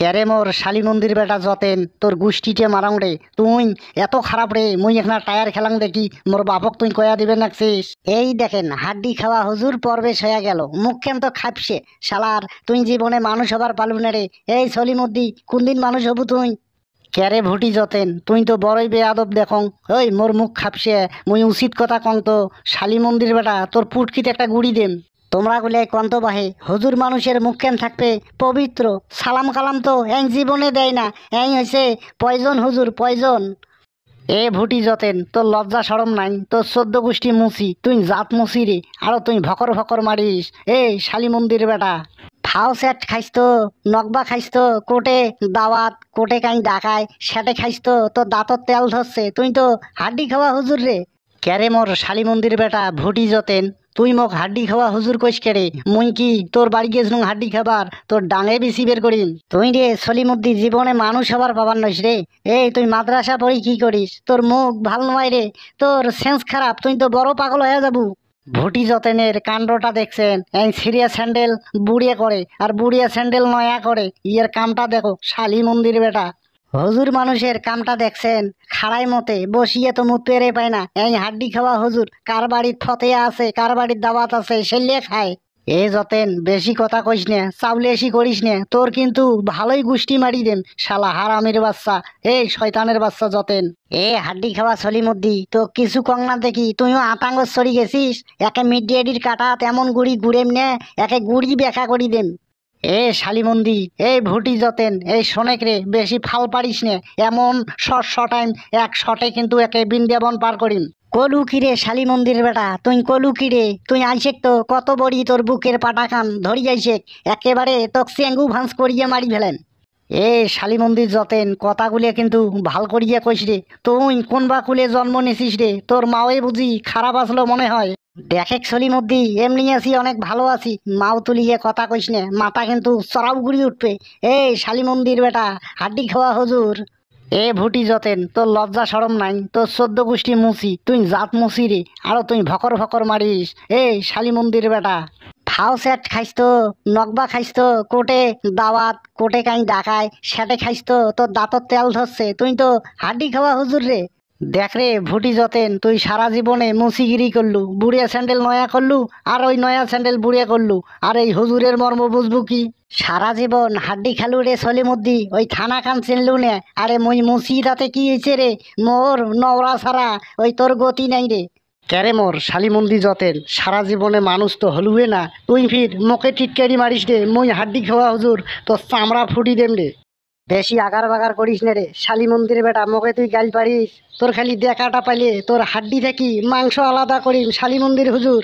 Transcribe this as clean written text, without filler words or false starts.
ক্যারে মোর শালি মন্দির বেটা যতেন তোর গুষ্টিতে মারাং রে। তুই এত খারাপ রে, মুই এখানে টায়ার খেলাং দেখি মোর বাপক তুই কয়া দিবেন নাকছিস। এই দেখেন হাড্ডি খাওয়া হুজুর পর্বেশ হয়ে গেল, মুখ কেন তো খাপসে শালার। তুই জীবনে মানুষ হবার পালু না রে। এই সলিমদ্দি কোন দিন মানুষ হবু তুই? ক্যারে ভুটি যতেন তুই তো বড়ই বেয়াদব দেখং। ওই মোর মুখ খাপসে, মুই উচিত কথা কং তো। শালি মন্দির বেটা তোর পুটকিতে একটা গুড়ি দেম। তোমরা গুলে কন্ত বাহে হুজুর মানুষের মুখ কেন থাকবে পবিত্র। সালাম কালাম তো এং জীবনে দেয় না, এং হয়েছে পয়জন হুজুর পয়জন। এ ভুটি যতেন তোর লজ্জা সরম নাই, তোর 14 গোষ্ঠী মুসি তুই জাত মুসি রে। আরো তুই ভকর ভকর মারিস। এই শালি মন্দির বেটা ফাও সেট খাইস তো, নকবা খাইস তো, কোটে দাওয়াত কোটে কাই ডাকায় সেটে খাইস তো, তোর দাঁতর তেল ধরছে। তুই তো হাড্ডি খাওয়া হুজুর রে। ক্যারে মোর শালি মন্দির বেটা ভুটি যতেন তুই মোক হাড্ডি খাওয়া হুজুর কইস কেরে? মুই কি তোর বাড়ি গেছিলুম হাড্ডি খাবার? তোর ডাঙে বেশি বের করিম। তুই রে সলিমুদ্দি জীবনে মানুষ হবার পাবার নইস রে। এই তুই মাদ্রাসা পড়ি কি করিস? তোর মুখ ভাল নয় রে, তোর সেন্স খারাপ, তুই তো বড় পাগল হয়ে যাবু। ভুটি যতেনের কাণ্ডটা দেখছেন? এই সিরিয়া স্যান্ডেল বুড়িয়ে করে আর বুড়িয়া স্যান্ডেল নয়া করে। ইয়ের কামটা দেখো শালি মন্দির বেটা। হুজুর মানুষের কামটা দেখছেন? খাড়াই মতে বসিয়ে তো মুখ পেরে পায় না। এই হাড্ডি খাওয়া হুজুর কার বাড়ির ফতেয়া আছে, কার বাড়ির দাওয়াত আছে, সেলিয়ে খায়। এ যতেন বেশি কথা কইস নে, চাউলে এসি করিস নে, তোর কিন্তু ভালোই গুষ্টি মারি দেম শালা হারামির বাচ্চা। এই শয়তানের বাচ্চা যতেন। এ হাড্ডি খাওয়া সলিমুদ্দি তো কিছু কং না দেখি তুইও আতাঙ্গ সরি গেছিস। একে মিডিয়েডির কাটা তেমন গুড়ি গুড়েম নে, একে গুড়ি বেকা করি দেম। এ শালিমন্দি এই ভুটি যতেন এই শোনেক রে, বেশি ফাল পারিস নে। এমন শর্ট টাইম এক শটে কিন্তু একে বৃন্দাবন পার করিম। কলু কিরে শালি মন্দির বেটা, তুই কলু কিরে? তুই আইসেক তো কত বড়ি তোর বুকের পাটা কান ধরি আইসেক, একেবারে তোক চেঙ্গু ভাঁজ করিয়ে মারি ফেলেন। এ শালি মন্দির যতেন কথাগুলি কিন্তু ভাল করিয়া কইস রে। তুই কোন বা কুলে জন্ম নিছিস রে? তোর মাওয়ে বুঝি খারাপ আসলো মনে হয়। দেখেক সলিমদ্দি এমনি আছি অনেক ভালো আছি, মাও তুলিয়ে কথা কইস নে, মাথা কিন্তু চড়াও গুড়ি উঠবে। এই শালি মন্দির বেটা হাড্ডি খাওয়া হুজুর। এ ভুটি যতেন তোর লজ্জা সরম নাই, তোর 14 গোষ্ঠী মুসি তুই জাত মুসি রে। আরো তুই ভকর ভকর মারিস। এই শালি মন্দির বেটা ফাও সেট খাইস তো, নকবা খাইস তো, কোটে দাওয়াত কোটে কাই ডাকায় সেটে খাইস তো, তোর দাঁতর তেল ধরছে। তুই তো হাড্ডি খাওয়া হুজুর রে। দেখ রে ভুটি যতেন তুই সারা জীবনে মুসিগিরি করলু, বুড়িয়া স্যান্ডেল নয়া করলু, আর ওই নয়া স্যান্ডেল বুড়িয়া করলু, আর এই হুজুরের মর্ম বুঝবু কি? সারা জীবন হাড্ডি খালু রে সলিমুদ্দি, ওই থানা কান চিনলু নে। আরে মুই মুসি তাতে কি হয়েছে রে? মোর নওরা ছাড়া ওই তোর গতি নাই রে। ক্যারে মোর শালিমন্দি যতেন সারা জীবনে মানুষ তো হলুয়ে না, তুই ফির মোকে টিটকারি মারিস রে। মুই হাড্ডি খাওয়া হুজুর তোর চামড়া ফুটি দেম রে। বেশি আগার বাগার করিস না রে শালি মন্দির বেটা, মোকে তুই গাল পারিস? তোর খালি দেখাটা পাইলে তোর হাড্ডি থাকি মাংস আলাদা করিম শালি মন্দির হুজুর।